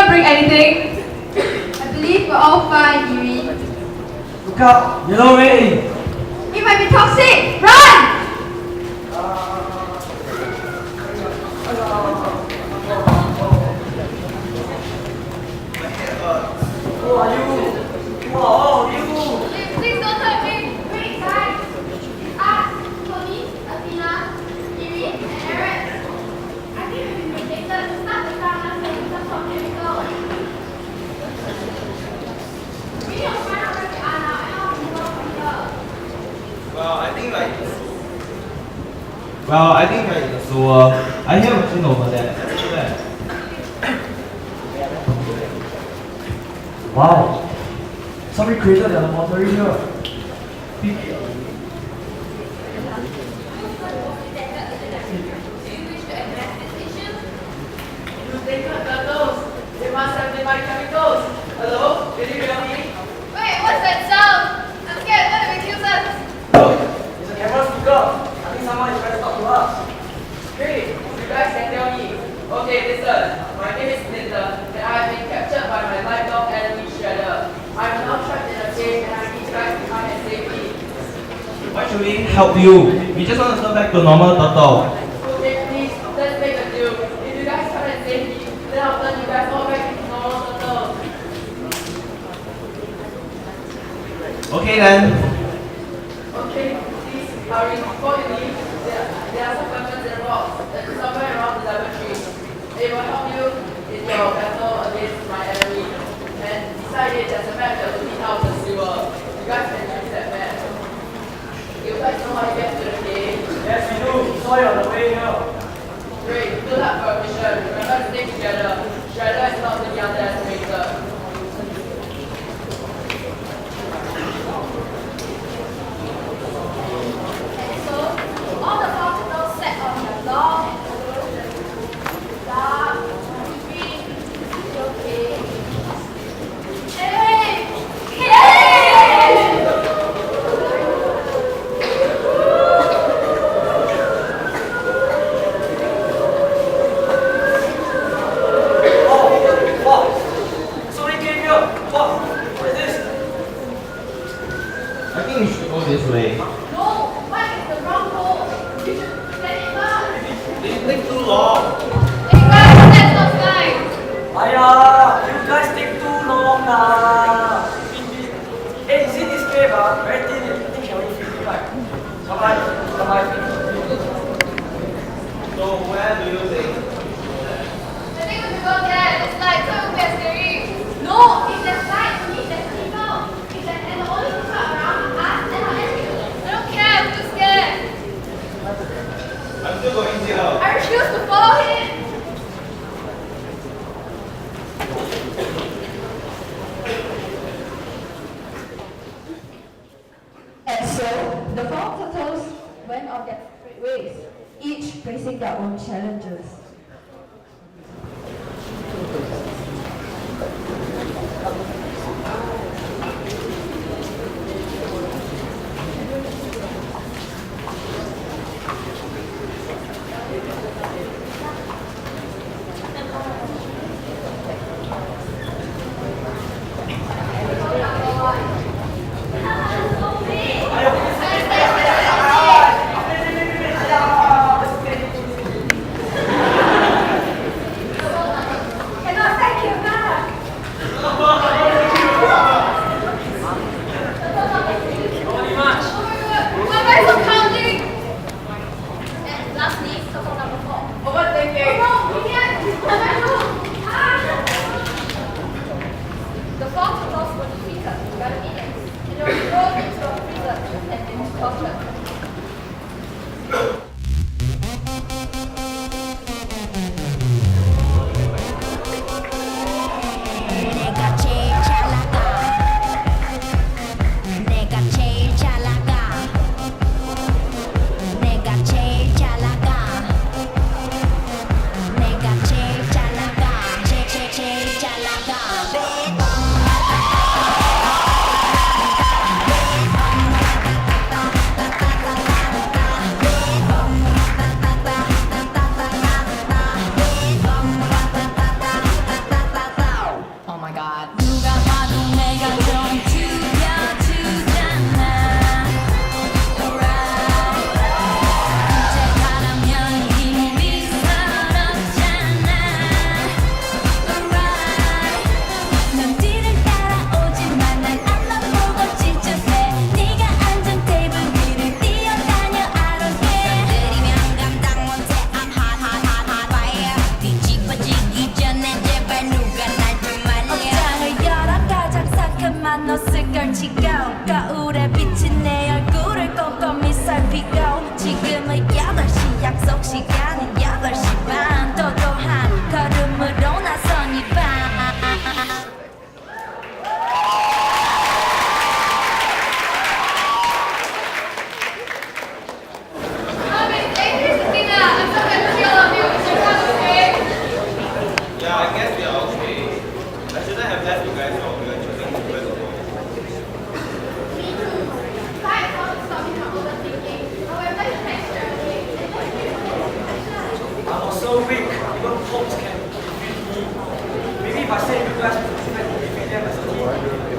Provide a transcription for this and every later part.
anyone bring anything? I believe we're all fine, Yuri. Look out! Yellow rain! It might be toxic! Run! Who are you? Who are all you? Please don't hurt me! Wait, guys! It's us, Tony, Athena, Yuri, and Eric. I think we've been mandated to start the ground and some from chemical. We need to find out where we are now and how to move on from here. I think like so. I have a clean over there. Wow! Somebody created a laboratory here. Big. Do you wish to address this issue? They cut turtles. They must have been my chemicals. Hello? Did you hear me? Wait, what's that sound? I'm scared. What if it kills us? It's a camera speaker. I think someone is trying to talk to us. Hey, you guys can tell me. Okay, listen. My name is Linda, and I have been captured by my lifelong enemy Shredder. I'm now trapped in a cave, and I need you guys to come and save me. Why should we help you? We just want to turn back to normal turtle. Okay, please, let's make a deal. If you guys come and save me, then I'll turn you guys all back into normal turtles. Okay then. Okay, please hurry. Before you leave, there are some weapons in a box that's somewhere around the laboratory. It will help you in your battle against my enemy. And beside it, there's a map that will lead out of the sewer. You guys can use that map. You guys know how to get to the cave? Yes, we do. We saw you on the way here. Great, good luck for a mission. Remember to stay together. Shredder is not to be underestimated. So, all the particles set on your long, dark, green, okay. Hey! Hey! Wow! Somebody came here. Wow! What is this? I think we should go this way. No! What is the wrong hole? You should get it first! It takes too long. Hey guys, that's not fine! Aya, you guys take too long lah. Hey, you see this cave ah? Very thin. I think can only fit you right. Survive. So where do you think? I think we should go there. It's like so scary. No! If there's light, we need there's people. If there's and the only people around are us and our enemies. I don't care, I'm too scared. I'm still going here. I refuse to follow him. And so, the four turtles went on their ways, each facing their own challenges. so weak, even popes can defeat me. Maybe if I send you guys to defeat them as a team.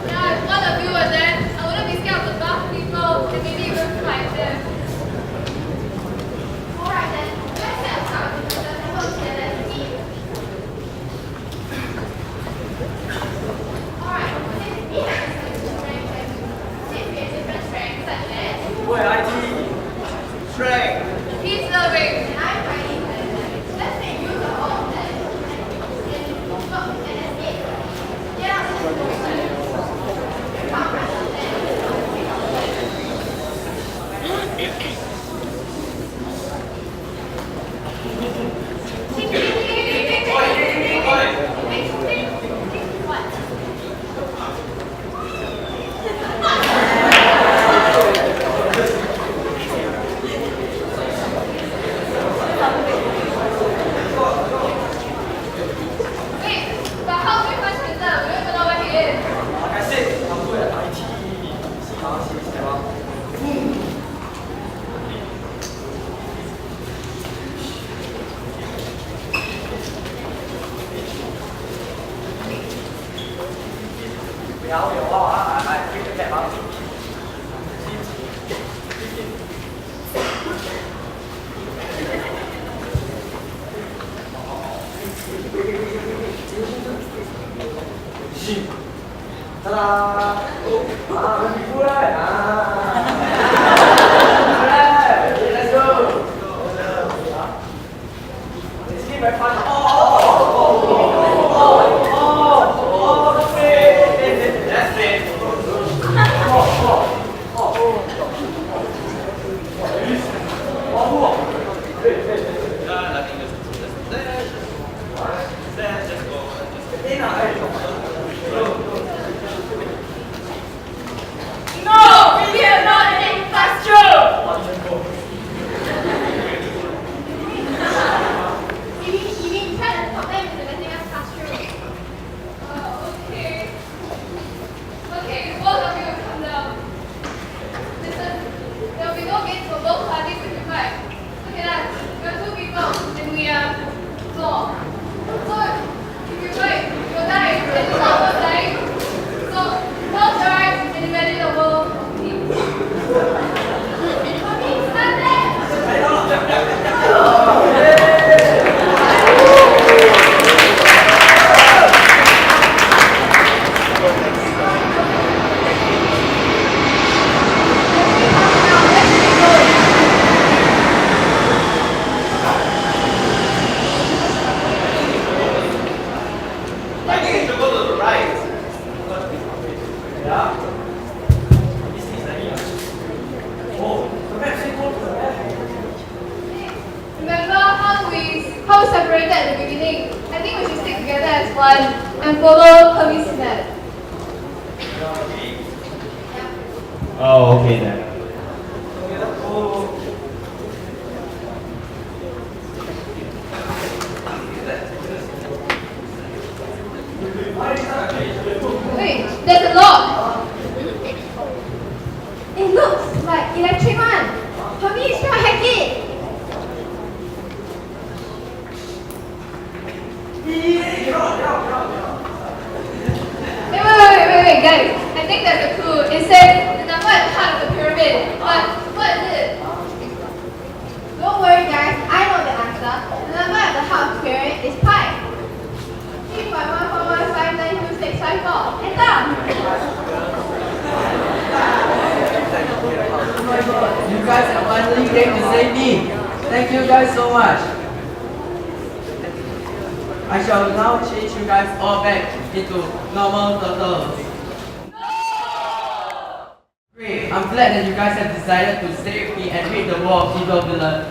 Yeah, if one of you were there, I wouldn't be scared of the buff people and maybe even fight them. Alright then, let's set aside the level together as a team. Alright, since we have different strengths such as Where IT? Strength. peace loving and I'm fighting, let's make use of all of them and escape. Get out of the situation. Come right up there. What? Wait, but how do we find Spencer? We don't even know where he is. Like I said, I'm good at IT. See how she is there. I picked the map up. Ta-da! Very good, right? Alright, let's go. It's been very fun. That's it. No, we cannot think that's true. You mean try to stop them into letting us pass through? Okay. Okay, both of you come down. Listen, there will be no gates for both parties if you fight. Look at us. We are two people and we are four. So if you fight, you'll die and it's not worth dying. So close your eyes and imagine the world of peace. Mommy, stop it! I think you should go to the right. Yeah. This is the here. Oh, the map says go to the left. Remember how we separated at the beginning? I think we should stick together as one and follow Hermes' map. Oh, okay then. Oh. Wait, there's a lock. It looks like electric one. Hermes, try to hack it. Wait, guys. I think there's a clue. It says the number at the heart of the pyramid. But what is it? Don't worry, guys. I know the answer. The number at the heart of the pyramid is pi. 3.141592654. Enter. You guys have finally came to save me. Thank you guys so much. I shall now change you guys all back into normal turtles. Great, I'm glad that you guys have decided to stay with me and rid the world of evil villains.